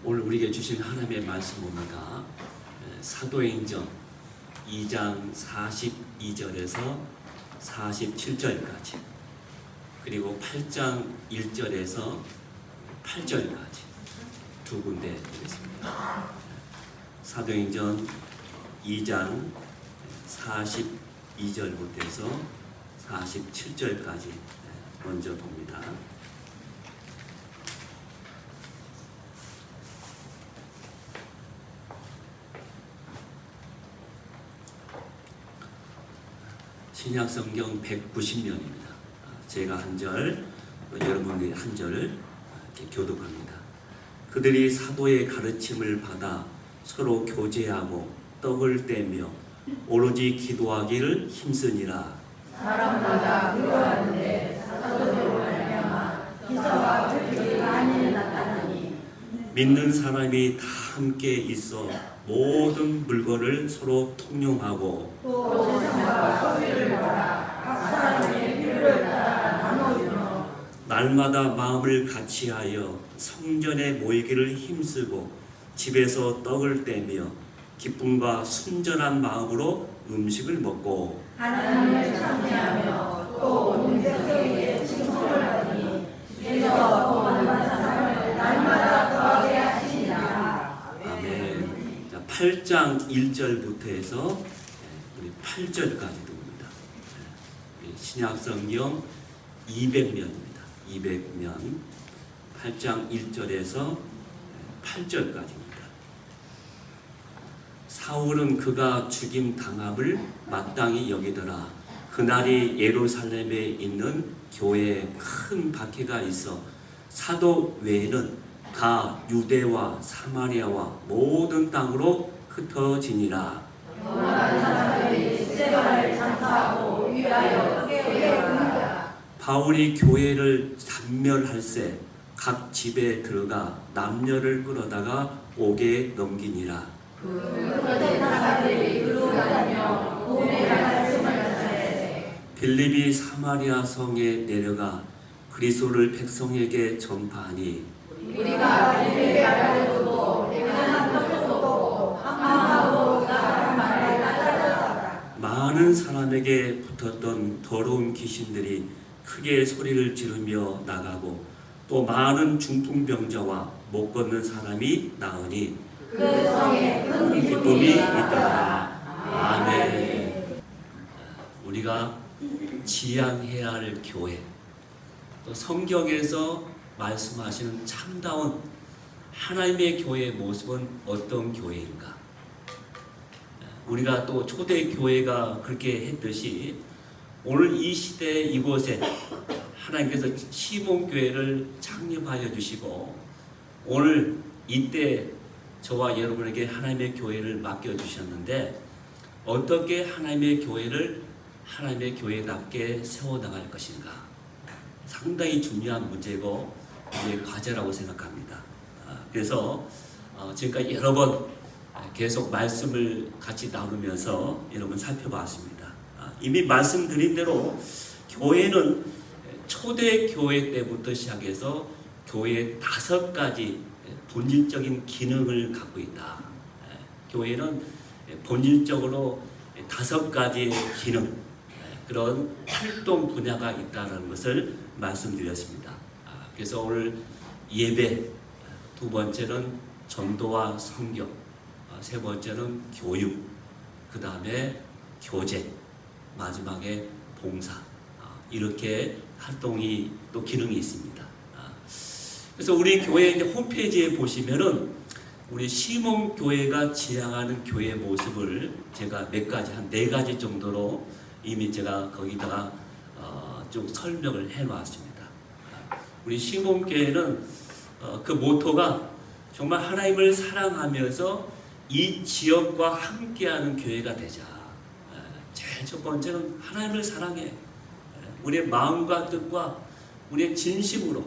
오늘 우리에게 주신 하나님의 말씀입니다. 사도행전 2장 42절에서 47절까지, 그리고 8장 1절에서 8절까지 두 군데 되겠습니다. 사도행전 2장 42절부터 해서 47절까지 먼저 봅니다. 신약성경 190면입니다. 제가 한 절, 여러분이 한 절을 이렇게 교독합니다. 그들이 사도의 가르침을 받아 서로 교제하고 떡을 떼며 오로지 기도하기를 힘쓰니라. 사람마다 그러하는데 사도들로 말미암아 기사와 표적이 많이 나타나니 믿는 사람이 다 함께 있어 모든 물건을 서로 통용하고 또 세상과 서비를 따라 각 사람의 필요를 따라 나누며 날마다 마음을 같이하여 성전에 모이기를 힘쓰고 집에서 떡을 떼며 기쁨과 순전한 마음으로 음식을 먹고 하나님을 찬미하며 또 백성에게 칭송을 하니 집에서 더 많은 사람을 날마다 더하게 하시니라. 아멘. 자, 8장 1절부터 해서 우리 8절까지 봅니다. 신약성경 200면입니다. 200면 8장 1절에서 8절까지입니다. 사울은 그가 죽임 당함을 마땅히 여기더라. 그날이 예루살렘에 있는 교회에 큰 박해가 있어 사도 외에는 다 유대와 사마리아와 모든 땅으로 흩어지니라. 많은 사람들이 스데반을 장사하고 위하여 깨어있다. 바울이 교회를 단멸할세 각 집에 들어가 남녀를 끌어다가 옥에 넘기니라. 그 사람들이 그러하며 몸의 말씀을 전해 빌립이 사마리아 성에 내려가 그리스도를 백성에게 전파하니 우리가 빌립에 알려주고 백만한 것도 보고 항하고 나가는 말을 따르다. 많은 사람에게 붙었던 더러운 귀신들이 크게 소리를 지르며 나가고 또 많은 중풍병자와 못 걷는 사람이 나으니 그 성에 큰 기쁨이 있더라. 아멘. 우리가 지향해야 할 교회, 또 성경에서 말씀하시는 참다운 하나님의 교회의 모습은 어떤 교회인가? 우리가 또 초대 교회가 그렇게 했듯이 오늘 이 시대 이곳에 하나님께서 시몬교회를 창립하여 주시고 오늘 이때 저와 여러분에게 하나님의 교회를 맡겨주셨는데 어떻게 하나님의 교회를 하나님의 교회답게 세워나갈 것인가, 상당히 중요한 문제고 과제라고 생각합니다. 그래서 지금까지 여러 번 계속 말씀을 같이 나누면서 여러분 살펴봤습니다. 이미 말씀드린 대로 교회는 초대 교회 때부터 시작해서 교회의 5가지 본질적인 기능을 갖고 있다. 교회는 본질적으로 5가지의 기능, 그런 활동 분야가 있다는 것을 말씀드렸습니다. 그래서 오늘 예배, 두 번째는 전도와 선교, 세 번째는 교육, 그 다음에 교제, 마지막에 봉사, 이렇게 활동이 또 기능이 있습니다. 그래서 우리 교회 홈페이지에 보시면은 우리 시몬 교회가 지향하는 교회 모습을 제가 몇 가지, 한 4가지 정도로 이미 제가 거기다가 좀 설명을 해 놨습니다. 우리 시몬 교회는 그 모토가 정말 하나님을 사랑하면서 이 지역과 함께하는 교회가 되자. 제일 첫 번째는 하나님을 사랑해. 우리의 마음과 뜻과 우리의 진심으로,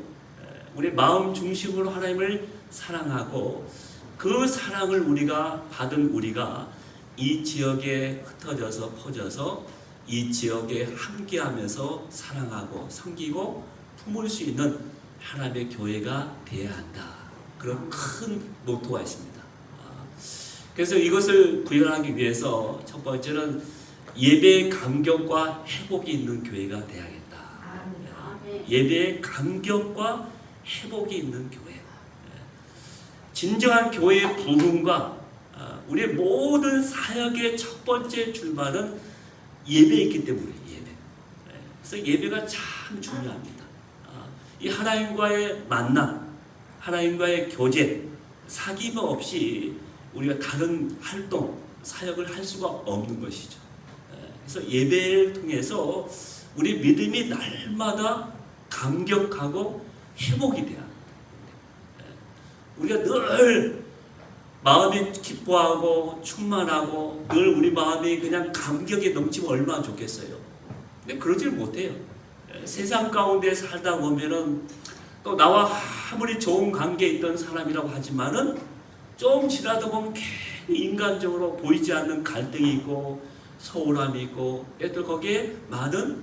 우리의 마음 중심으로 하나님을 사랑하고 그 사랑을 우리가 받은 우리가 이 지역에 흩어져서 퍼져서 이 지역에 함께하면서 사랑하고 섬기고 품을 수 있는 하나님의 교회가 되어야 한다. 그런 큰 모토가 있습니다. 그래서 이것을 구현하기 위해서 첫 번째는 예배의 감격과 회복이 있는 교회가 되어야겠다. 예배의 감격과 회복이 있는 교회. 진정한 교회의 부흥과 우리의 모든 사역의 첫 번째 출발은 예배에 있기 때문에 예배. 그래서 예배가 참 중요합니다. 이 하나님과의 만남, 하나님과의 교제, 사귐 없이 우리가 다른 활동, 사역을 할 수가 없는 것이죠. 그래서 예배를 통해서 우리 믿음이 날마다 감격하고 회복이 돼야 합니다. 우리가 늘 마음이 기뻐하고 충만하고 늘 우리 마음이 그냥 감격에 넘치면 얼마나 좋겠어요. 근데 그러질 못해요. 세상 가운데 살다 보면은 또 나와 아무리 좋은 관계에 있던 사람이라고 하지만은 좀 지나다 보면 괜히 인간적으로 보이지 않는 갈등이 있고 소홀함이 있고 또 거기에 많은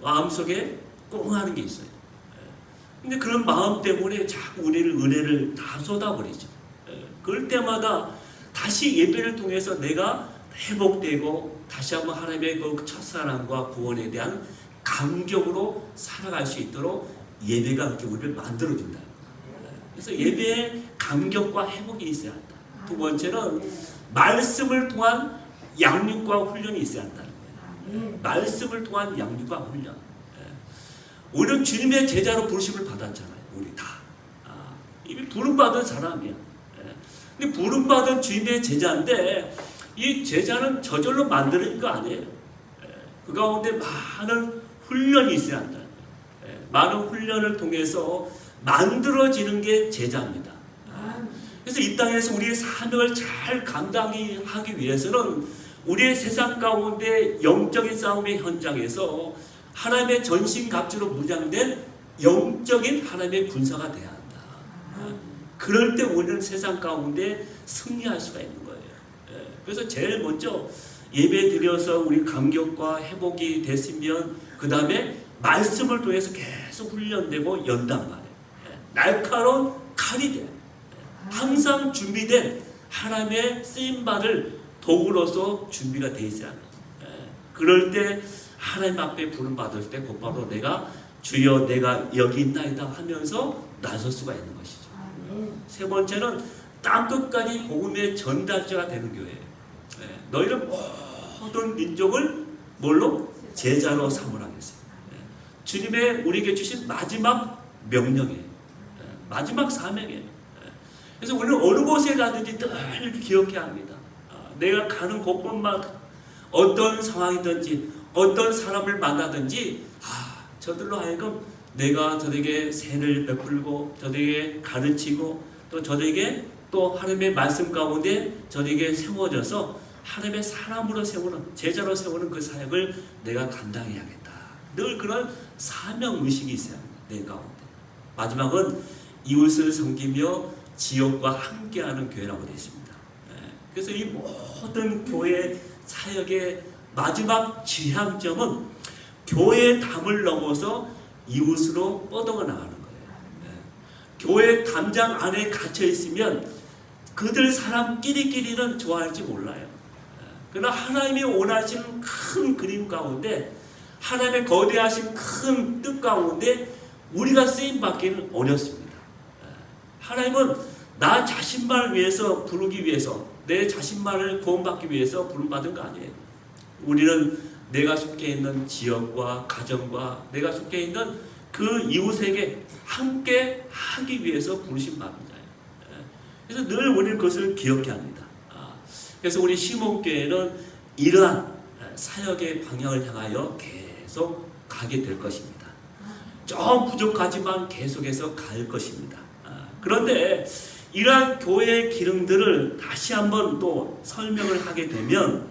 마음속에 꽁하는 게 있어요. 근데 그런 마음 때문에 자꾸 우리를 은혜를 다 쏟아버리죠. 그럴 때마다 다시 예배를 통해서 내가 회복되고 다시 한번 하나님의 그 첫사랑과 구원에 대한 감격으로 살아갈 수 있도록 예배가 그렇게 우리를 만들어준다. 그래서 예배에 감격과 회복이 있어야 한다. 두 번째는 말씀을 통한 양육과 훈련이 있어야 한다는 거예요. 말씀을 통한 양육과 훈련. 우리는 주님의 제자로 부르심을 받았잖아요. 우리 다. 이미 부름받은 사람이야. 근데 부름받은 주님의 제자인데 이 제자는 저절로 만드는 거 아니에요. 그 가운데 많은 훈련이 있어야 한다. 많은 훈련을 통해서 만들어지는 게 제자입니다. 그래서 이 땅에서 우리의 사명을 잘 감당하기 위해서는 우리의 세상 가운데 영적인 싸움의 현장에서 하나님의 전신갑주로 무장된 영적인 하나님의 군사가 되어야 한다. 그럴 때 우리는 세상 가운데 승리할 수가 있는 거예요. 그래서 제일 먼저 예배 드려서 우리 감격과 회복이 됐으면 그 다음에 말씀을 통해서 계속 훈련되고 연단 말이에요. 날카로운 칼이 돼. 항상 준비된 하나님의 쓰임받을 도구로서 준비가 돼 있어야 합니다. 그럴 때 하나님 앞에 부름받을 때 곧바로 내가 주여 내가 여기 있나이다 하면서 나설 수가 있는 것이죠. 세 번째는 땅끝까지 복음의 전달자가 되는 교회예요. 너희는 모든 민족을 뭘로? 제자로 삼으라 했어요. 주님의 우리에게 주신 마지막 명령이에요. 마지막 사명이에요. 그래서 우리는 어느 곳에 가든지 늘 기억해야 합니다. 내가 가는 곳곳마다 어떤 상황이든지 어떤 사람을 만나든지 저들로 하여금 내가 저들에게 세를 베풀고 저들에게 가르치고 또 저들에게 또 하나님의 말씀 가운데 저들에게 세워져서 하나님의 사람으로 세우는 제자로 세우는 그 사역을 내가 감당해야겠다. 늘 그런 사명의식이 있어야 합니다. 내 가운데. 마지막은 이웃을 섬기며 지역과 함께하는 교회라고 되어 있습니다. 그래서 이 모든 교회 사역의 마지막 지향점은 교회의 담을 넘어서 이웃으로 뻗어가 나가는 거예요. 교회 담장 안에 갇혀 있으면 그들 사람끼리는 좋아할지 몰라요. 그러나 하나님이 원하시는 큰 그림 가운데 하나님의 거대하신 큰 뜻 가운데 우리가 쓰임받기는 어렵습니다. 하나님은 나 자신만을 위해서 부르기 위해서 내 자신만을 구원받기 위해서 부름받은 거 아니에요. 우리는 내가 속해 있는 지역과 가정과 내가 속해 있는 그 이웃에게 함께 하기 위해서 부르신 바입니다. 그래서 늘 우리는 그것을 기억해야 합니다. 그래서 우리 시몬교회는 이러한 사역의 방향을 향하여 계속 가게 될 것입니다. 좀 부족하지만 계속해서 갈 것입니다. 그런데 이러한 교회의 기능들을 다시 한번 또 설명을 하게 되면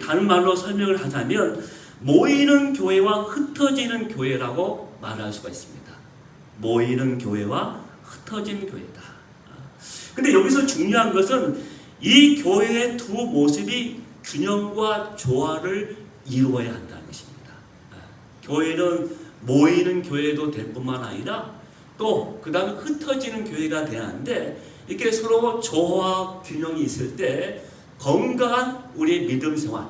다른 말로 설명을 하자면 모이는 교회와 흩어지는 교회라고 말할 수가 있습니다. 모이는 교회와 흩어지는 교회다. 근데 여기서 중요한 것은 이 교회의 두 모습이 균형과 조화를 이루어야 한다는 것입니다. 교회는 모이는 교회도 될 뿐만 아니라 또 그 다음에 흩어지는 교회가 돼야 하는데 이렇게 서로 조화 균형이 있을 때 건강한 우리의 믿음 생활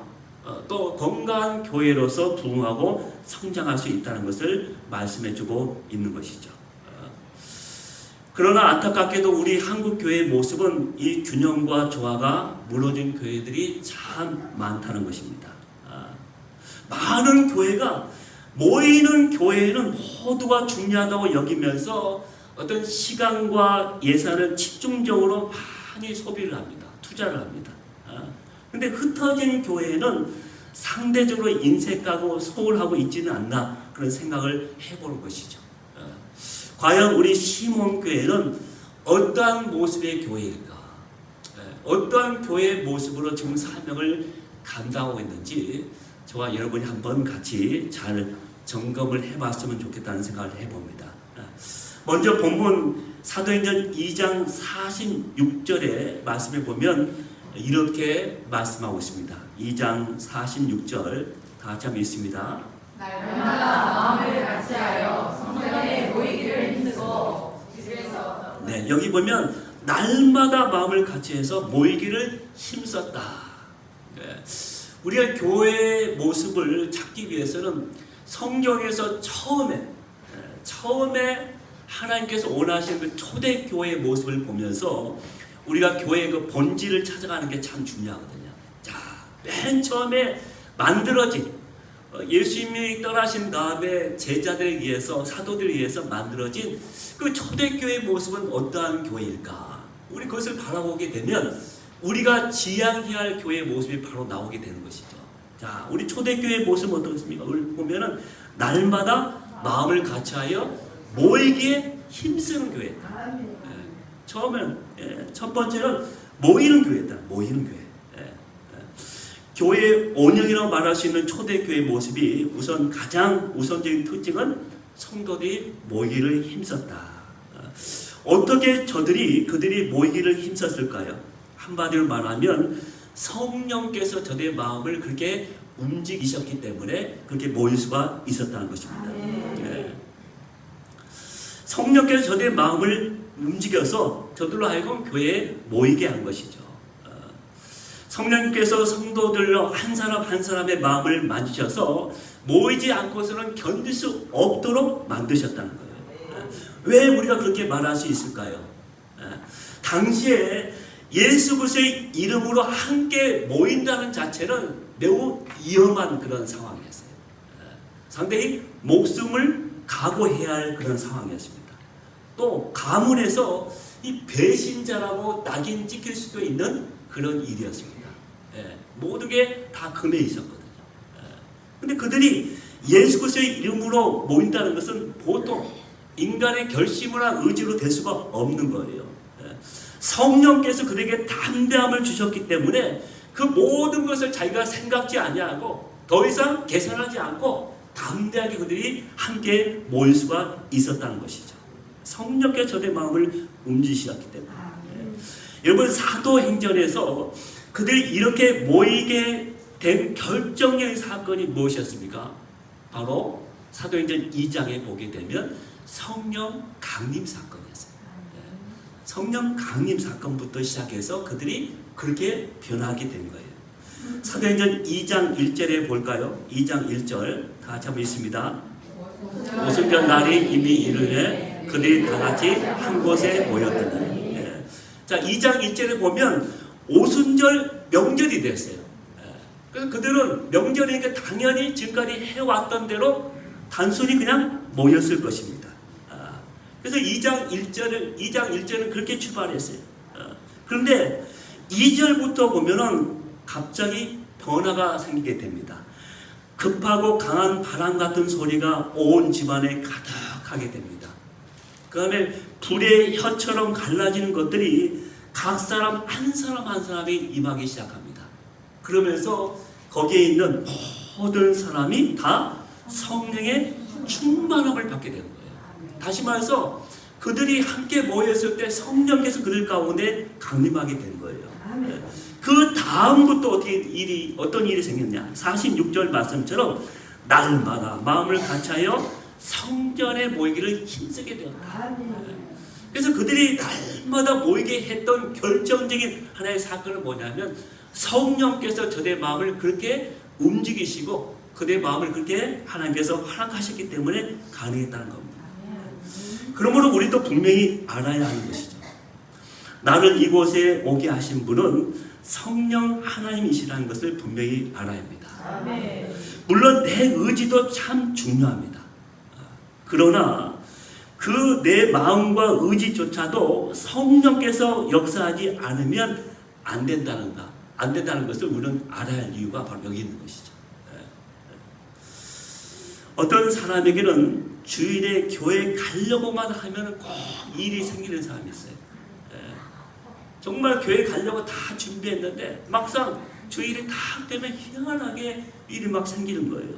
또 건강한 교회로서 부흥하고 성장할 수 있다는 것을 말씀해주고 있는 것이죠. 그러나 안타깝게도 우리 한국 교회의 모습은 이 균형과 조화가 무너진 교회들이 참 많다는 것입니다. 많은 교회가 모이는 교회는 모두가 중요하다고 여기면서 어떤 시간과 예산을 집중적으로 많이 소비를 합니다. 투자를 합니다. 근데 흩어진 교회는 상대적으로 인색하고 소홀하고 있지는 않나 그런 생각을 해보는 것이죠. 과연 우리 시몬교회는 어떠한 모습의 교회일까? 어떠한 교회의 모습으로 지금 사명을 감당하고 있는지 저와 여러분이 한번 같이 잘 점검을 해봤으면 좋겠다는 생각을 해봅니다. 먼저 본문 사도행전 2장 46절의 말씀을 보면 이렇게 말씀하고 있습니다. 2장 46절 다 같이 한번 읽습니다. 날마다 마음을 같이하여 성전에 모이기를 힘쓰고 집에서 네, 여기 보면 날마다 마음을 같이해서 모이기를 힘썼다. 네, 우리가 교회의 모습을 찾기 위해서는 성경에서 처음에 하나님께서 원하시는 그 초대교회의 모습을 보면서 우리가 교회의 그 본질을 찾아가는 게 참 중요하거든요. 자, 맨 처음에 만들어진 예수님이 떠나신 다음에 제자들에 의해서 사도들에 의해서 만들어진 그 초대교회의 모습은 어떠한 교회일까? 우리 그것을 바라보게 되면 우리가 지향해야 할 교회의 모습이 바로 나오게 되는 것이죠. 자, 우리 초대교회의 모습은 어떻습니까? 우리 보면은 날마다 마음을 같이하여 모이기에 힘쓰는 교회. 처음에는 첫 번째는 모이는 교회다. 모이는 교회. 교회의 온영이라고 말할 수 있는 초대교회의 모습이 우선 가장 우선적인 특징은 성도들이 모이기를 힘썼다. 어떻게 그들이 모이기를 힘썼을까요? 한마디로 말하면 성령께서 저들의 마음을 그렇게 움직이셨기 때문에 그렇게 모일 수가 있었다는 것입니다. 성령께서 저들의 마음을 움직여서 저들로 하여금 교회에 모이게 한 것이죠. 성령님께서 성도들로 한 사람 한 사람의 마음을 만지셔서 모이지 않고서는 견딜 수 없도록 만드셨다는 거예요. 왜 우리가 그렇게 말할 수 있을까요? 당시에 예수 그리스도의 이름으로 함께 모인다는 자체는 매우 위험한 그런 상황이었어요. 상당히 목숨을 각오해야 할 그런 상황이었습니다. 또 가문에서 이 배신자라고 낙인 찍힐 수도 있는 그런 일이었습니다. 모든 게 다 금에 있었거든요. 근데 그들이 예수 그리스도의 이름으로 모인다는 것은 보통 인간의 결심이나 의지로 될 수가 없는 거예요. 성령께서 그들에게 담대함을 주셨기 때문에 그 모든 것을 자기가 생각지 아니하고 더 이상 계산하지 않고 담대하게 그들이 함께 모일 수가 있었다는 것이죠. 성령께서 저들의 마음을 움직이셨기 때문에. 여러분 사도행전에서 그들이 이렇게 모이게 된 결정적인 사건이 무엇이었습니까? 바로 사도행전 2장에 보게 되면 성령 강림 사건이었어요. 성령 강림 사건부터 시작해서 그들이 그렇게 변하게 된 거예요. 사도행전 2장 1절에 볼까요? 2장 1절 다 같이 한번 읽습니다. 오순절 날이 이미 이르되 그들이 다 같이 한 곳에 모였더니. 자, 2장 1절에 보면 오순절 명절이 됐어요. 그래서 그들은 명절이니까 당연히 지금까지 해왔던 대로 단순히 그냥 모였을 것입니다. 그래서 2장 1절은 그렇게 출발했어요. 그런데 2절부터 보면은 갑자기 변화가 생기게 됩니다. 급하고 강한 바람 같은 소리가 온 집안에 가득하게 됩니다. 그 다음에 불의 혀처럼 갈라지는 것들이 각 사람 한 사람이 임하기 시작합니다. 그러면서 거기에 있는 모든 사람이 다 성령의 충만함을 받게 되는 거예요. 다시 말해서 그들이 함께 모였을 때 성령께서 그들 가운데 강림하게 된 거예요. 그 다음부터 어떤 일이 생겼냐? 46절 말씀처럼 날마다 마음을 같이하여 성전에 모이기를 힘쓰게 되었다. 아멘. 그래서 그들이 날마다 모이게 했던 결정적인 하나의 사건은 뭐냐면 성령께서 저들의 마음을 그렇게 움직이시고 그들의 마음을 그렇게 하나님께서 허락하셨기 때문에 가능했다는 겁니다. 그러므로 우리도 분명히 알아야 하는 것이죠. 나를 이곳에 오게 하신 분은 성령 하나님이시라는 것을 분명히 알아야 합니다. 아멘. 물론 내 의지도 참 중요합니다. 그러나 그 내 마음과 의지조차도 성령께서 역사하지 않으면 안 된다는 것을 우리는 알아야 할 이유가 바로 여기 있는 것이죠. 어떤 사람에게는 주일에 교회 가려고만 하면 꼭 일이 생기는 사람이 있어요. 정말 교회 가려고 다 준비했는데 막상 주일이 딱 되면 희한하게 일이 막 생기는 거예요.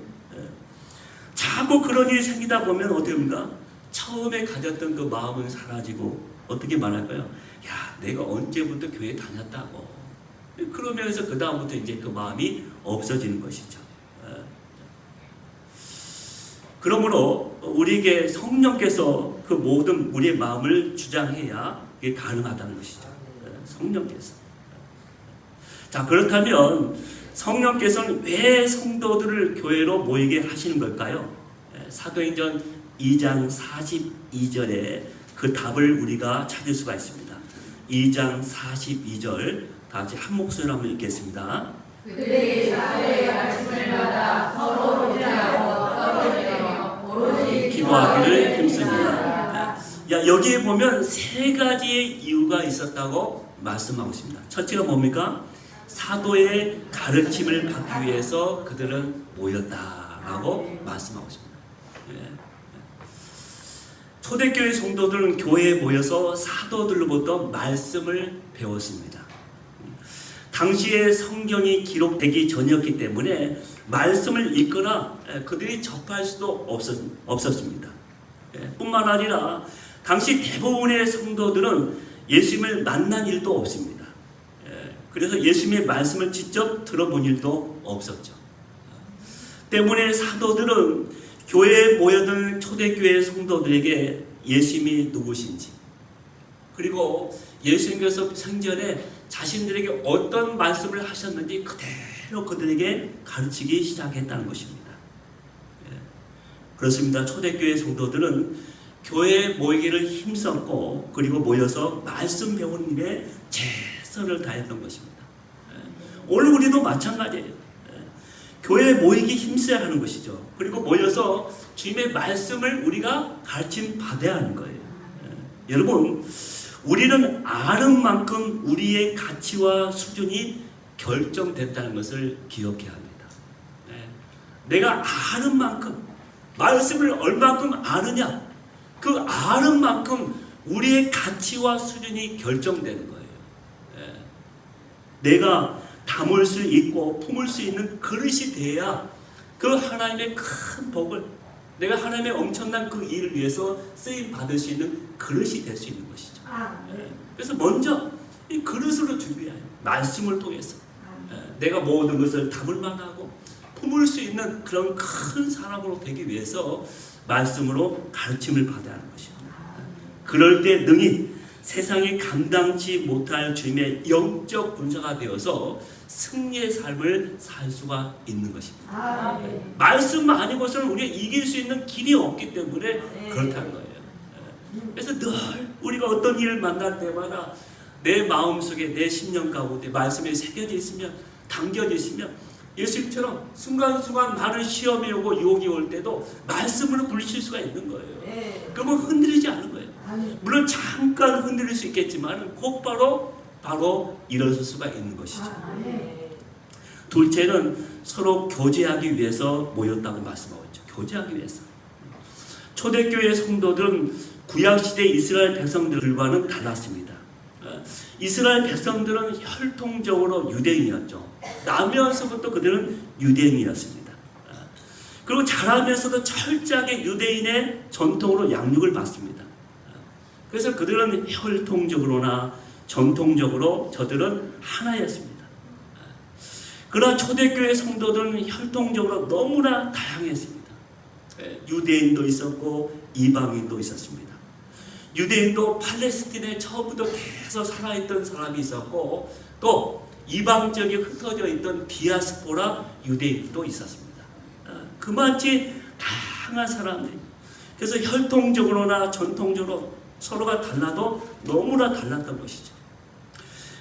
자꾸 그런 일이 생기다 보면 어떻게 됩니까? 처음에 가졌던 그 마음은 사라지고 어떻게 말할까요? 야, 내가 언제부터 교회 다녔다고. 그러면서 그 다음부터 이제 그 마음이 없어지는 것이죠. 그러므로 우리에게 성령께서 그 모든 우리의 마음을 주장해야 이게 가능하다는 것이죠. 성령께서. 자, 그렇다면 성령께서는 왜 성도들을 교회로 모이게 하시는 걸까요? 사도행전 2장 42절에 그 답을 우리가 찾을 수가 있습니다. 2장 42절 다 같이 한 목소리로 한번 읽겠습니다. 그들이 사도의 가르침을 받아 서로 교제하고 떨어지며 오로지 기도하기를 힘씁니다. 야, 여기에 보면 세 가지의 이유가 있었다고 말씀하고 있습니다. 첫째가 뭡니까? 사도의 가르침을 받기 위해서 그들은 모였다라고 말씀하고 있습니다. 초대교회 성도들은 교회에 모여서 사도들로부터 말씀을 배웠습니다. 당시에 성경이 기록되기 전이었기 때문에 말씀을 읽거나 그들이 접할 수도 없었습니다. 뿐만 아니라 당시 대부분의 성도들은 예수님을 만난 일도 없습니다. 그래서 예수님의 말씀을 직접 들어본 일도 없었죠. 때문에 사도들은 교회에 모여든 초대교회 성도들에게 예수님이 누구신지, 그리고 예수님께서 생전에 자신들에게 어떤 말씀을 하셨는지 그대로 그들에게 가르치기 시작했다는 것입니다. 그렇습니다. 초대교회 성도들은 교회에 모이기를 힘썼고 그리고 모여서 말씀 배우는 일에 최선을 다했던 것입니다. 오늘 우리도 마찬가지예요. 교회에 모이기 힘써야 하는 것이죠. 그리고 모여서 주님의 말씀을 우리가 가르침 받아야 하는 거예요. 여러분, 우리는 아는 만큼 우리의 가치와 수준이 결정됐다는 것을 기억해야 합니다. 내가 아는 만큼, 말씀을 얼만큼 아느냐, 그 아는 만큼 우리의 가치와 수준이 결정되는 거예요. 내가 담을 수 있고 품을 수 있는 그릇이 돼야 그 하나님의 큰 복을, 내가 하나님의 엄청난 그 일을 위해서 쓰임 받을 수 있는 그릇이 될 수 있는 것이죠. 그래서 먼저 이 그릇으로 준비해야 해요. 말씀을 통해서 내가 모든 것을 담을 만하고 품을 수 있는 그런 큰 사람으로 되기 위해서 말씀으로 가르침을 받아야 하는 것입니다. 그럴 때 능히 세상이 감당치 못할 주님의 영적 군사가 되어서 승리의 삶을 살 수가 있는 것입니다. 말씀 아니고서는 우리가 이길 수 있는 길이 없기 때문에 그렇다는 거예요. 그래서 늘 우리가 어떤 일을 만날 때마다 내 마음속에, 내 심령 가운데 말씀이 새겨져 있으면, 담겨져 있으면 예수님처럼 순간순간 나를 시험이 오고 유혹이 올 때도 말씀으로 부르실 수가 있는 거예요. 그러면 흔들리지 않는 거예요. 물론 잠깐 흔들릴 수 있겠지만 곧바로 일어설 수가 있는 것이죠. 둘째는 서로 교제하기 위해서 모였다고 말씀하고 있죠. 교제하기 위해서. 초대교회 성도들은 구약시대 이스라엘 백성들과는 달랐습니다. 이스라엘 백성들은 혈통적으로 유대인이었죠. 나면서부터 그들은 유대인이었습니다. 그리고 자라면서도 철저하게 유대인의 전통으로 양육을 받습니다. 그래서 그들은 혈통적으로나 전통적으로 저들은 하나였습니다. 그러나 초대교회 성도들은 혈통적으로 너무나 다양했습니다. 유대인도 있었고 이방인도 있었습니다. 유대인도 팔레스틴에 처음부터 계속 살아있던 사람이 있었고 또 이방 지역에 흩어져 있던 디아스포라 유대인도 있었습니다. 그만치 다양한 사람들이, 그래서 혈통적으로나 전통적으로 서로가 달라도 너무나 달랐던 것이죠.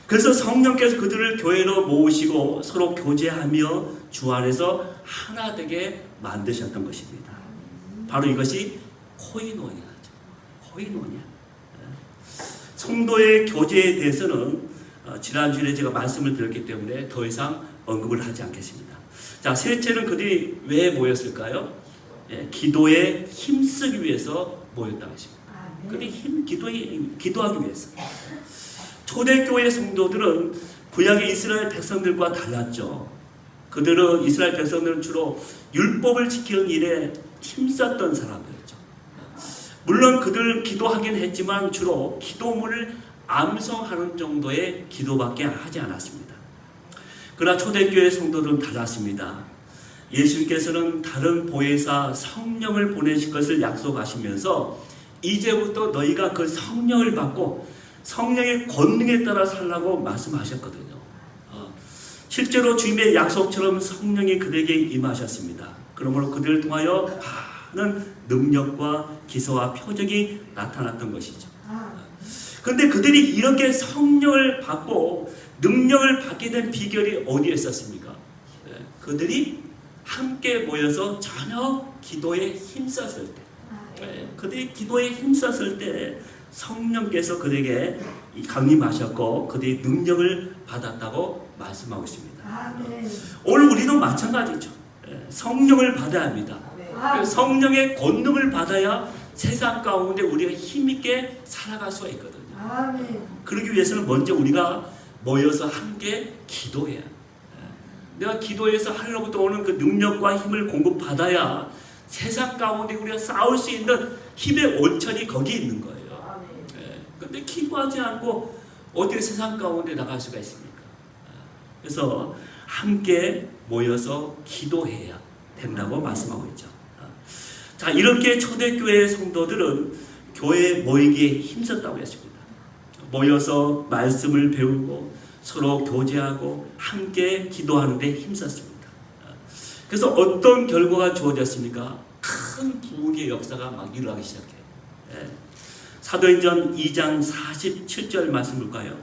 그래서 성령께서 그들을 교회로 모으시고 서로 교제하며 주 안에서 하나 되게 만드셨던 것입니다. 바로 이것이 코이노니아죠. 코이노니아. 성도의 교제에 대해서는 지난주에 제가 말씀을 드렸기 때문에 더 이상 언급을 하지 않겠습니다. 자, 셋째는 그들이 왜 모였을까요? 기도에 힘쓰기 위해서 모였다고 했습니다. 그들이 기도하기 위해서. 초대교회 성도들은 구약의 이스라엘 백성들과 달랐죠. 그들은 이스라엘 백성들은 주로 율법을 지키는 일에 힘썼던 사람들이었죠. 물론 그들은 기도하긴 했지만 주로 기도문을 암송하는 정도의 기도밖에 하지 않았습니다. 그러나 초대교회 성도들은 달랐습니다. 예수님께서는 다른 보혜사 성령을 보내실 것을 약속하시면서 이제부터 너희가 그 성령을 받고 성령의 권능에 따라 살라고 말씀하셨거든요. 실제로 주님의 약속처럼 성령이 그들에게 임하셨습니다. 그러므로 그들을 통하여 많은 능력과 기사와 표적이 나타났던 것이죠. 그런데 그들이 이렇게 성령을 받고 능력을 받게 된 비결이 어디에 있었습니까? 그들이 함께 모여서 전혀 기도에 힘썼을 때, 그들이 기도에 힘썼을 때 성령께서 그들에게 강림하셨고 그들이 능력을 받았다고 말씀하고 있습니다. 오늘 우리도 마찬가지죠. 성령을 받아야 합니다. 성령의 권능을 받아야 세상 가운데 우리가 힘있게 살아갈 수가 있거든요. 그러기 위해서는 먼저 우리가 모여서 함께 기도해야, 내가 기도해서 하늘로부터 오는 그 능력과 힘을 공급받아야 세상 가운데 우리가 싸울 수 있는 힘의 원천이 거기 있는 거예요. 근데 기도하지 않고 어떻게 세상 가운데 나갈 수가 있습니까? 그래서 함께 모여서 기도해야 된다고 말씀하고 있죠. 자, 이렇게 초대교회 성도들은 교회에 모이기에 힘썼다고 했습니다. 모여서 말씀을 배우고 서로 교제하고 함께 기도하는 데 힘썼습니다. 그래서 어떤 결과가 주어졌습니까? 큰 부흥의 역사가 막 일어나기 시작해요. 사도행전 2장 47절 말씀 볼까요?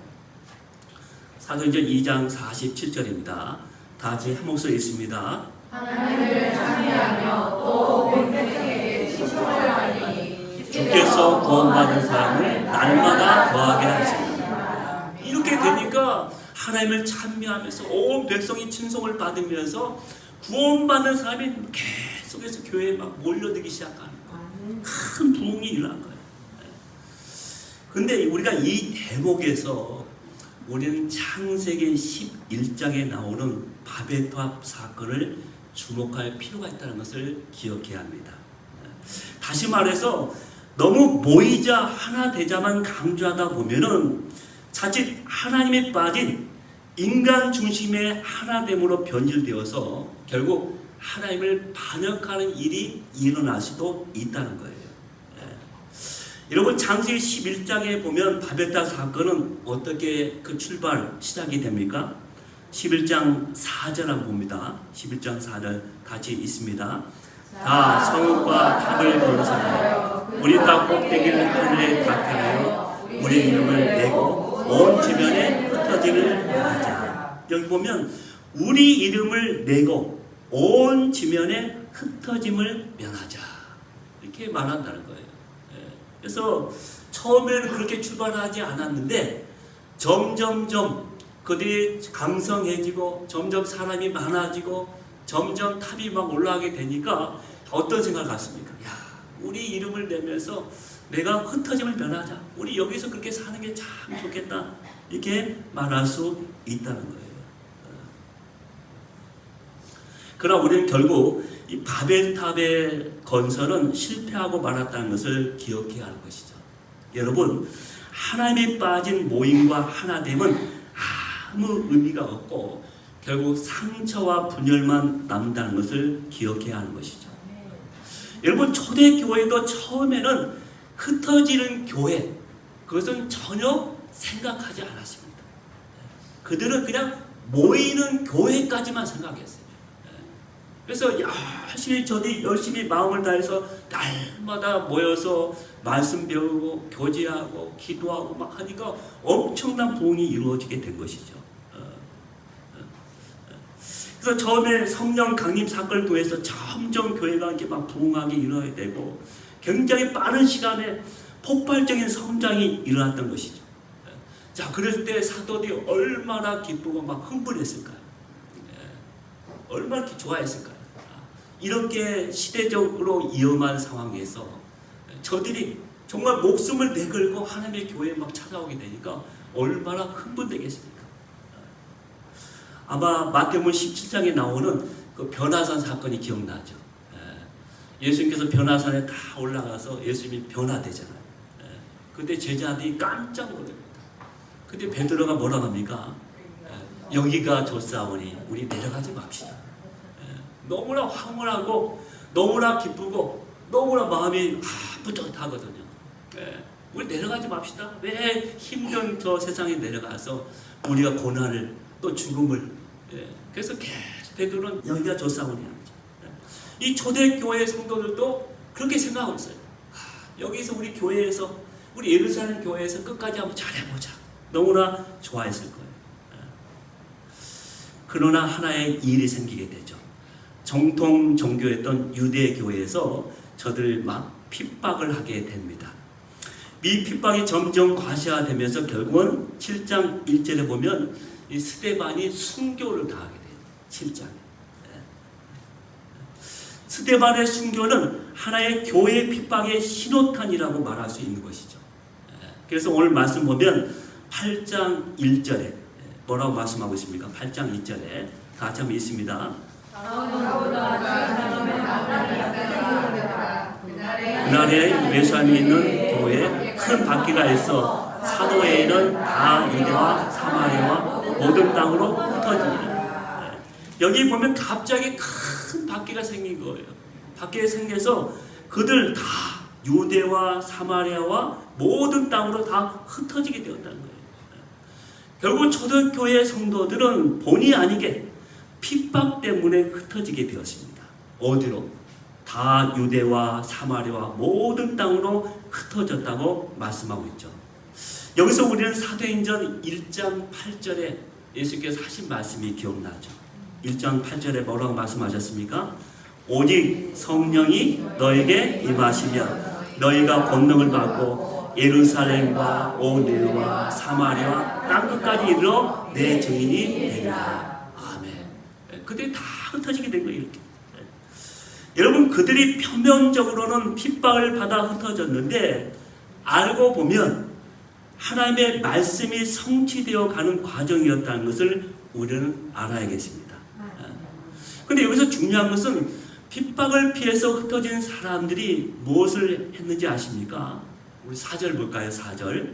사도행전 2장 47절입니다. 다 같이 한 목소리 읽습니다. 하나님을 찬미하며 또 백성에게 칭송을 하니 주께서 구원받은 사람을 날마다 더하게 하십니다. 이렇게 되니까 하나님을 찬미하면서 온 백성이 칭송을 받으면서 구원받는 사람이 계속해서 교회에 막 몰려들기 시작하는 거예요. 큰 부흥이 일어난 거예요. 근데 우리가 이 대목에서 우리는 창세기 11장에 나오는 바벨탑 사건을 주목할 필요가 있다는 것을 기억해야 합니다. 다시 말해서 너무 모이자 하나 되자만 강조하다 보면은 자칫 하나님에 빠진 인간 중심의 하나됨으로 변질되어서 결국 하나님을 반역하는 일이 일어날 수도 있다는 거예요. 여러분, 창세기 11장에 보면 바벨탑 사건은 어떻게 그 시작이 됩니까? 11장 4절 한번 봅니다. 11장 4절 같이 있습니다. 다 성읍과 탑을 건설하여 우리 땅 꼭대기를 하늘에 닿게 하여 우리 이름을 내고 온 주변에 흩어짐을 면하자. 여기 보면 우리 이름을 내고 온 지면에 흩어짐을 면하자, 이렇게 말한다는 거예요. 그래서 처음에는 그렇게 출발하지 않았는데 점점점 그들이 강성해지고 점점 사람이 많아지고 점점 탑이 막 올라가게 되니까 어떤 생각을 갖습니까? 야, 우리 이름을 내면서 내가 흩어짐을 면하자, 우리 여기서 그렇게 사는 게 참 좋겠다, 이렇게 말할 수 있다는 거예요. 그러나 우리는 결국 이 바벨탑의 건설은 실패하고 말았다는 것을 기억해야 하는 것이죠. 여러분, 하나님에 빠진 모임과 하나됨은 아무 의미가 없고 결국 상처와 분열만 남다는 것을 기억해야 하는 것이죠. 여러분 초대교회도 처음에는 흩어지는 교회, 그것은 전혀 생각하지 않았습니다. 그들은 그냥 모이는 교회까지만 생각했어요. 그래서 열심히 마음을 다해서 날마다 모여서 말씀 배우고 교제하고 기도하고 막 하니까 엄청난 부흥이 이루어지게 된 것이죠. 그래서 처음에 성령 강림 사건을 통해서 점점 교회가 이렇게 막 부흥하게 일어나게 되고 굉장히 빠른 시간에 폭발적인 성장이 일어났던 것이죠. 자, 그랬을 때 사도들이 얼마나 기쁘고 막 흥분했을까요? 얼마나 좋아했을까요? 이렇게 시대적으로 위험한 상황에서 저들이 정말 목숨을 내걸고 하나님의 교회에 막 찾아오게 되니까 얼마나 흥분되겠습니까? 아마 마태복음 17장에 나오는 그 변화산 사건이 기억나죠. 예수님께서 변화산에 다 올라가서 예수님이 변화되잖아요. 그때 제자들이 깜짝 놀랍니다. 그때 베드로가 뭐라고 합니까? 여기가 좋사오니 우리 내려가지 맙시다. 너무나 황홀하고 너무나 기쁘고 너무나 마음이 뿌듯하거든요. 우리 내려가지 맙시다. 왜 힘든 저 세상에 내려가서 우리가 고난을 또 죽음을. 그래서 계속 베드로는 여기가 좋사오니 이 초대교회 성도들도 그렇게 생각하고 있어요. 여기서 우리 교회에서 우리 예루살렘 교회에서 끝까지 한번 잘해보자. 너무나 좋아했을 거예요. 그러나 하나의 일이 생기게 되죠. 정통 종교였던 유대 교회에서 저들 막 핍박을 하게 됩니다. 이 핍박이 점점 과시화되면서 결국은 7장 1절에 보면 이 스데반이 순교를 당하게 돼요. 7장. 스데반의 순교는 하나의 교회 핍박의 신호탄이라고 말할 수 있는 것이죠. 그래서 오늘 말씀 보면 8장 1절에 뭐라고 말씀하고 있습니까? 8장 2절에 다 같이 한번 읽습니다. 그날에 예루살렘에 있는 교회에 큰 바퀴가 있어 사도회에는 다 유대와 사마리아와 모든 땅으로 흩어집니다. 여기 보면 갑자기 큰 바퀴가 생긴 거예요. 바퀴가 생겨서 그들 다 유대와 사마리아와 모든 땅으로 다 흩어지게 되었다는 거예요. 결국 초대교회 성도들은 본의 아니게 핍박 때문에 흩어지게 되었습니다. 어디로? 다 유대와 사마리아와 모든 땅으로 흩어졌다고 말씀하고 있죠. 여기서 우리는 사도행전 1장 8절에 예수께서 하신 말씀이 기억나죠. 1장 8절에 뭐라고 말씀하셨습니까? 오직 성령이 너에게 임하시면 너희가 권능을 받고 예루살렘과 온 유대와 사마리아 땅끝까지 이르러 내 증인이 되리라. 아멘. 그들이 다 흩어지게 된 거예요. 이렇게. 여러분, 그들이 표면적으로는 핍박을 받아 흩어졌는데 알고 보면 하나님의 말씀이 성취되어 가는 과정이었다는 것을 우리는 알아야겠습니다. 그런데 여기서 중요한 것은 핍박을 피해서 흩어진 사람들이 무엇을 했는지 아십니까? 우리 4절 볼까요? 4절.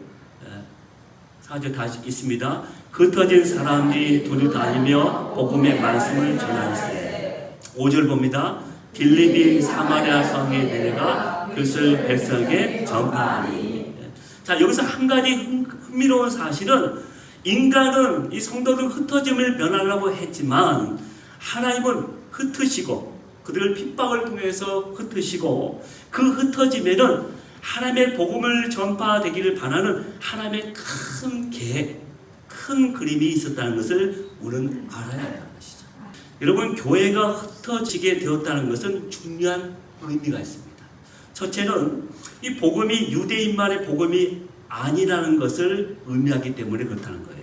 4절 다시 있습니다. 흩어진 사람들이 두루 다니며 복음의 말씀을 전하였어요. 5절 봅니다. 빌립이 사마리아 성에 내려가 그것을 백성에게 전파하니. 자, 여기서 한 가지 흥미로운 사실은 인간은 이 성도들 흩어짐을 면하려고 했지만 하나님은 흩으시고 그들을 핍박을 통해서 흩으시고 그 흩어짐에는 하나님의 복음을 전파되기를 바라는 하나님의 큰 계획, 큰 그림이 있었다는 것을 우리는 알아야 하는 것이죠. 여러분, 교회가 흩어지게 되었다는 것은 중요한 의미가 있습니다. 첫째는 이 복음이 유대인만의 복음이 아니라는 것을 의미하기 때문에 그렇다는 거예요.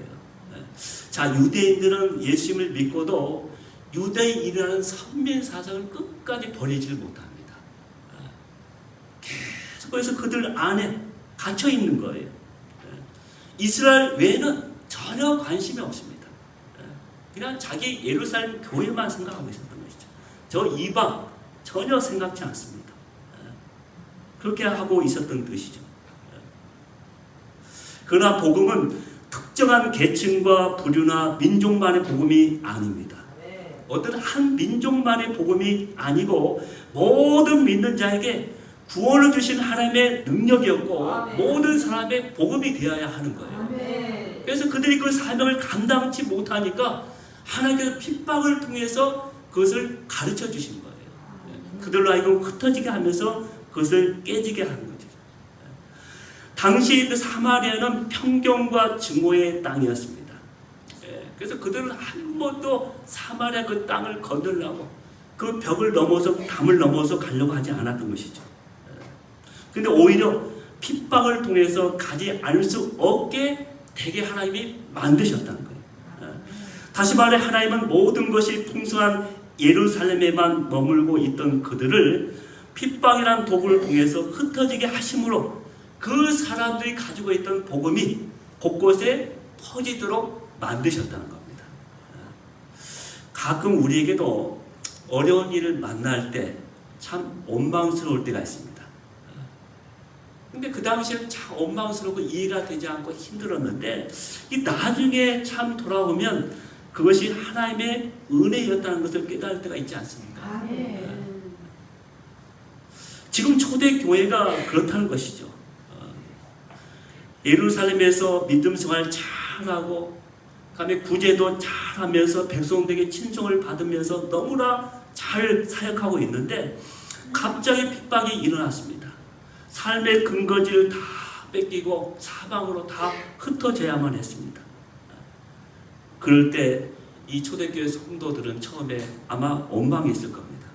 자, 유대인들은 예수님을 믿고도 유대인이라는 선민 사상을 끝까지 버리지 못합니다. 그래서 그들 안에 갇혀 있는 거예요. 이스라엘 외에는 전혀 관심이 없습니다. 그냥 자기 예루살렘 교회만 생각하고 있었던 것이죠. 저 이방 전혀 생각지 않습니다. 그렇게 하고 있었던 뜻이죠. 그러나 복음은 특정한 계층과 부류나 민족만의 복음이 아닙니다. 어떤 한 민족만의 복음이 아니고 모든 믿는 자에게 구원을 주신 하나님의 능력이었고 아멘. 모든 사람의 복음이 되어야 하는 거예요. 아멘. 그래서 그들이 그 사명을 감당치 못하니까 하나님께서 핍박을 통해서 그것을 가르쳐 주신 거예요. 그들로 하여금 흩어지게 하면서 그것을 깨지게 하는 거죠. 당시 그 사마리아는 평경과 증오의 땅이었습니다. 그래서 그들은 한 번도 사마리아 그 땅을 건들려고 그 벽을 넘어서 담을 넘어서 가려고 하지 않았던 것이죠. 근데 오히려 핍박을 통해서 가지 않을 수 없게 되게 하나님이 만드셨다는 거예요. 다시 말해 하나님은 모든 것이 풍성한 예루살렘에만 머물고 있던 그들을 핍박이라는 도구를 통해서 흩어지게 하심으로 그 사람들이 가지고 있던 복음이 곳곳에 퍼지도록 만드셨다는 겁니다. 가끔 우리에게도 어려운 일을 만날 때 참 원망스러울 때가 있습니다. 근데 그 당시에는 참 원망스럽고 이해가 되지 않고 힘들었는데 이 나중에 참 돌아오면 그것이 하나님의 은혜였다는 것을 깨달을 때가 있지 않습니까? 아멘. 지금 초대교회가 그렇다는 것이죠. 예루살렘에서 믿음 생활 잘하고 그다음에 구제도 잘하면서 백성들에게 친송을 받으면서 너무나 잘 사역하고 있는데 갑자기 핍박이 일어났습니다. 삶의 근거지를 다 뺏기고 사방으로 다 흩어져야만 했습니다. 그럴 때 이 초대교회 성도들은 처음에 아마 원망했을 겁니다.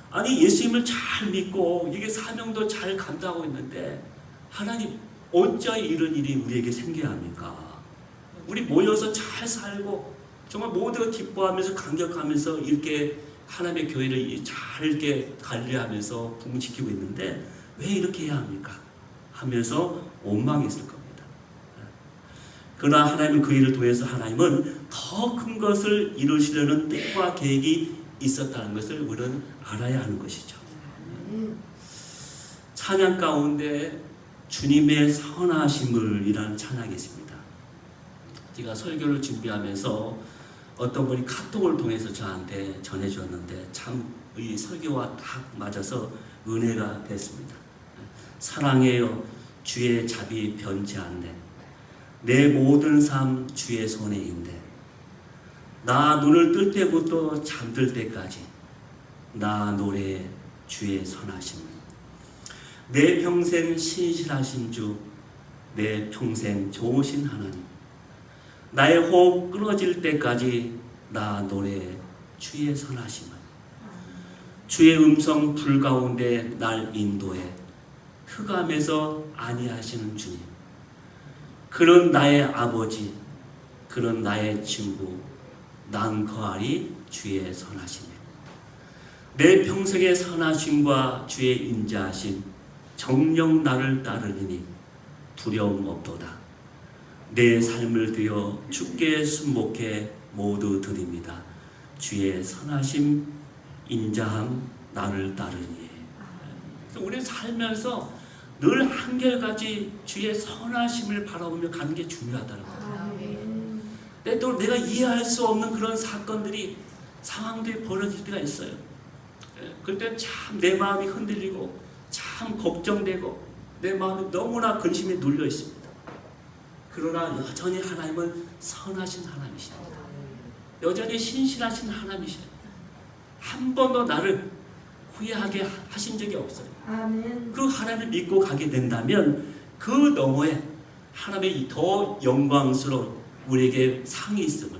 아니 예수님을 잘 믿고 이게 사명도 잘 감당하고 있는데 하나님 어찌 이런 일이 우리에게 생겨야 합니까? 우리 모여서 잘 살고 정말 모두가 기뻐하면서 감격하면서 이렇게 하나님의 교회를 잘 이렇게 관리하면서 부흥시키고 있는데 왜 이렇게 해야 합니까? 하면서 원망했을 겁니다. 그러나 하나님은 그 일을 통해서 하나님은 더 큰 것을 이루시려는 뜻과 계획이 있었다는 것을 우리는 알아야 하는 것이죠. 찬양 가운데 주님의 선하심을 이라는 찬양이 있습니다. 제가 설교를 준비하면서 어떤 분이 카톡을 통해서 저한테 전해주었는데 참 이 설교와 딱 맞아서 은혜가 됐습니다. 사랑해요 주의 자비 변치 않네. 내 모든 삶 주의 손에 있네. 나 눈을 뜰 때부터 잠들 때까지 나 노래해 주의 선하심. 내 평생 신실하신 주, 내 평생 좋으신 하나님. 나의 호흡 끊어질 때까지 나 노래해 주의 선하심을. 주의 음성 불 가운데 날 인도해 흑암에서 안위하시는 주님. 그런 나의 아버지, 그런 나의 친구, 난 거하리 주의 선하심에. 내 평생의 선하심과 주의 인자하심 정녕 나를 따르리니 두려움 없도다. 내 삶을 드려 주께 순복해 모두 드립니다. 주의 선하심 인자함 나를 따르니. 우리 살면서 늘 한결같이 주의 선하심을 바라보며 가는 게 중요하다는 거예요. 또 내가 이해할 수 없는 그런 사건들이 상황들이 벌어질 때가 있어요. 그럴 때 참 내 마음이 흔들리고 참 걱정되고 내 마음이 너무나 근심에 눌려 있습니다. 그러나 여전히 하나님은 선하신 하나님이십니다. 여전히 신실하신 하나님이십니다. 한 번도 나를 후회하게 하신 적이 없어요. 아멘. 그 하나님을 믿고 가게 된다면 그 너머에 하나님의 더 영광스러운 우리에게 상이 있음을,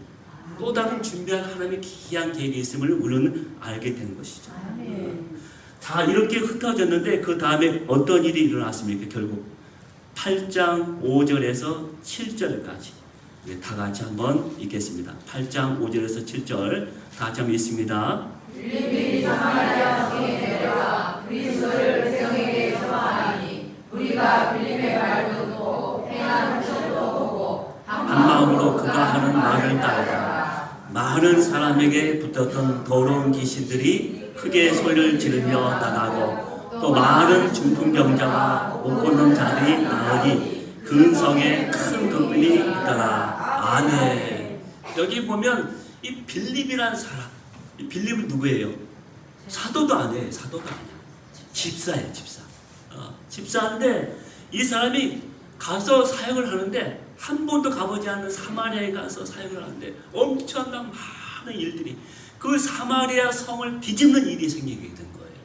또 다른 준비한 하나님의 귀한 계획이 있음을 우리는 알게 된 것이죠. 아멘. 자, 이렇게 흩어졌는데 그 다음에 어떤 일이 일어났습니까? 결국 8장 5절에서 7절까지 다 같이 한번 읽겠습니다. 8장 5절에서 7절 다 같이 한번 읽습니다. 빌립이 사마리아 성에 내려와 그리스도를 백성에게 전하니 우리가 빌립의 말도 듣고 행하는 것도 보고 한 마음으로 그가 하는 말을 따르라. 많은 사람에게 붙었던 더러운 귀신들이 크게 소리를 지르며 나가고 또 많은 중풍병자와 못 걷는 자들이 나으니 근성에 큰 기쁨이 있더라. 아멘. 여기 보면 이 빌립이라는 사람, 이 빌립은 누구예요? 사도도 아니에요. 사도도 아니야. 집사예요. 집사. 집사인데 이 사람이 가서 사역을 하는데 한 번도 가보지 않는 사마리아에 가서 사역을 하는데 엄청난 많은 일들이 그 사마리아 성을 뒤집는 일이 생기게 된 거예요.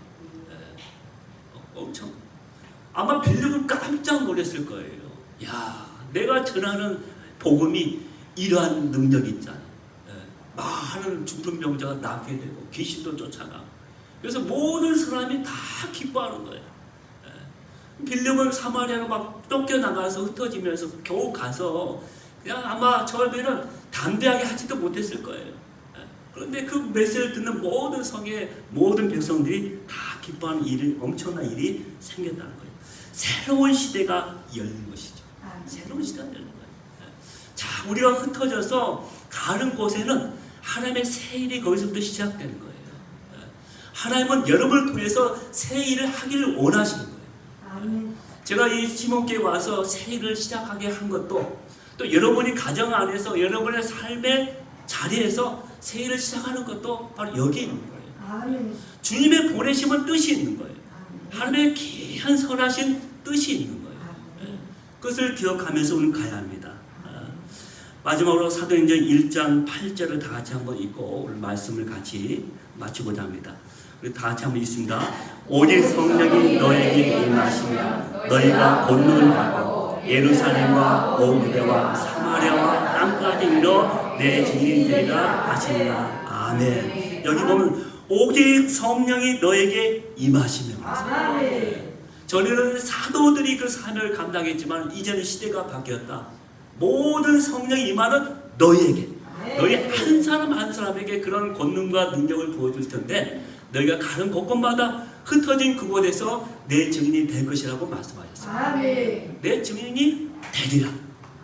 엄청 아마 빌립은 깜짝 놀랐을 거예요. 야, 내가 전하는 복음이 이러한 능력이 있잖아. 많은 죽은 병자가 낫게 되고 귀신도 쫓아가. 그래서 모든 사람이 다 기뻐하는 거예요. 빌립은 사마리아로 막 쫓겨나가서 흩어지면서 겨우 가서 그냥 아마 처음에는 담대하게 하지도 못했을 거예요. 그런데 그 메시지를 듣는 모든 성의 모든 백성들이 다 기뻐하는 일이 엄청난 일이 생겼다는 거예요. 새로운 시대가 열린 것이죠. 새로운 시대가 열린 거예요. 자, 우리가 흩어져서 가는 곳에는 하나님의 새 일이 거기서부터 시작되는 거예요. 하나님은 여러분을 통해서 새 일을 하기를 원하시는 거예요. 제가 이 시몬교에 와서 새 일을 시작하게 한 것도 또 여러분이 가정 안에서 여러분의 삶의 자리에서 새 일을 시작하는 것도 바로 여기 있는 거예요. 주님의 보내심은 뜻이 있는 거예요. 하나님의 귀한 선하신 뜻이 있는 거예요. 그것을 기억하면서 우리는 가야 합니다. 마지막으로 사도행전 1장 8절을 다 같이 한번 읽고 오늘 말씀을 같이 마치고자 합니다. 우리 다 같이 한번 읽습니다. 오직 성령이 너에게 임하시면 너희가 권능을 받고 예루살렘과 온 유대와 사마리아와 땅까지 이르러 내 증인이 되리라 하시니라. 아멘. 여기 보면 오직 성령이 너에게 임하시면. 전에는 사도들이 그 사명을 감당했지만 이제는 시대가 바뀌었다. 모든 성령이 임하는 너희에게, 너희 한 사람 한 사람에게 그런 권능과 능력을 보여줄 텐데 너희가 가는 곳곳마다 흩어진 그곳에서 내 증인이 될 것이라고 말씀하셨어요. 내 증인이 되리라.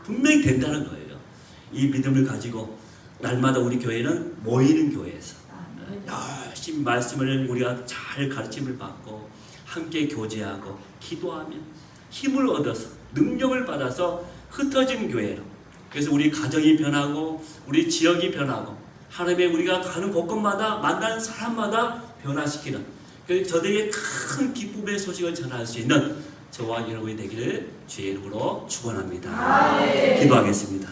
분명히 된다는 거예요. 이 믿음을 가지고 날마다 우리 교회는 모이는 교회에서 열심히 말씀을 우리가 잘 가르침을 받고 함께 교제하고 기도하며 힘을 얻어서 능력을 받아서 흩어진 교회로, 그래서 우리 가정이 변하고 우리 지역이 변하고 하나님의 우리가 가는 곳곳마다 만나는 사람마다 변화시키는, 그래서 저들에게 큰 기쁨의 소식을 전할 수 있는 저와 여러분이 되기를 주의 이름으로 축원합니다. 기도하겠습니다.